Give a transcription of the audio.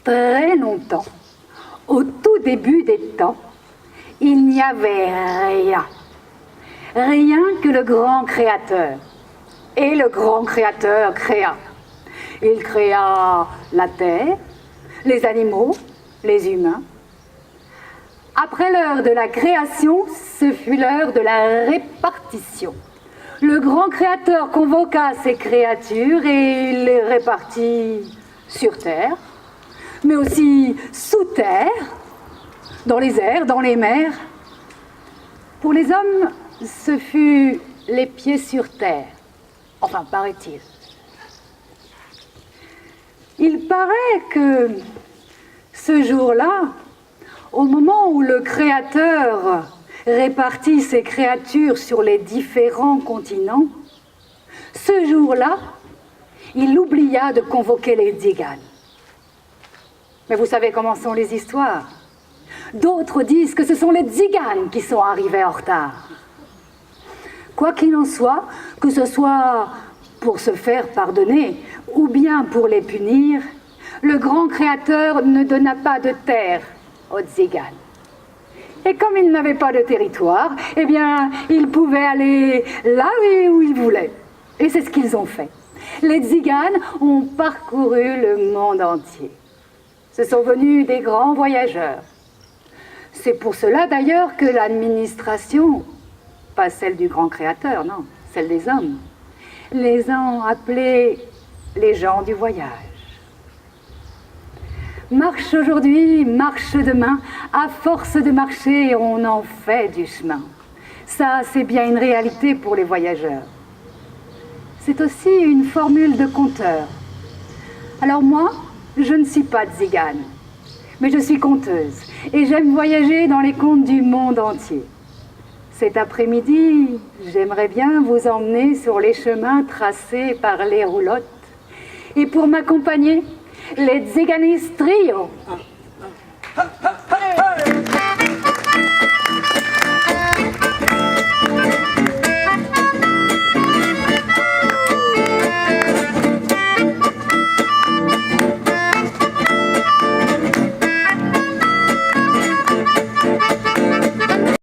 Très longtemps, au tout début des temps, il n'y avait rien. Rien que le grand créateur. Et le grand créateur créa. Il créa la terre, les animaux, les humains. Après l'heure de la création, ce fut l'heure de la répartition. Le grand créateur convoqua ses créatures et il les répartit sur terre, mais aussi sous terre, dans les airs, dans les mers. Pour les hommes, ce fut les pieds sur terre, enfin paraît-il. Il paraît que ce jour-là, au moment où le Créateur répartit ses créatures sur les différents continents, ce jour-là, il oublia de convoquer les tziganes. Mais vous savez comment sont les histoires. D'autres disent que ce sont les tziganes qui sont arrivés en retard. Quoi qu'il en soit, que ce soit pour se faire pardonner ou bien pour les punir, le grand créateur ne donna pas de terre aux tziganes. Et comme ils n'avaient pas de territoire, eh bien, ils pouvaient aller là où ils voulaient. Et c'est ce qu'ils ont fait. Les tziganes ont parcouru le monde entier. Ce sont venus des grands voyageurs. C'est pour cela d'ailleurs que l'administration, pas celle du grand créateur, non, celle des hommes, les ont appelés les gens du voyage. Marche aujourd'hui, marche demain, à force de marcher, on en fait du chemin. Ça, c'est bien une réalité pour les voyageurs. C'est aussi une formule de conteur. Alors moi, je ne suis pas tzigane, mais je suis conteuse et j'aime voyager dans les contes du monde entier. Cet après-midi, j'aimerais bien vous emmener sur les chemins tracés par les roulottes. Et pour m'accompagner, les Tziganis Trio. Hey!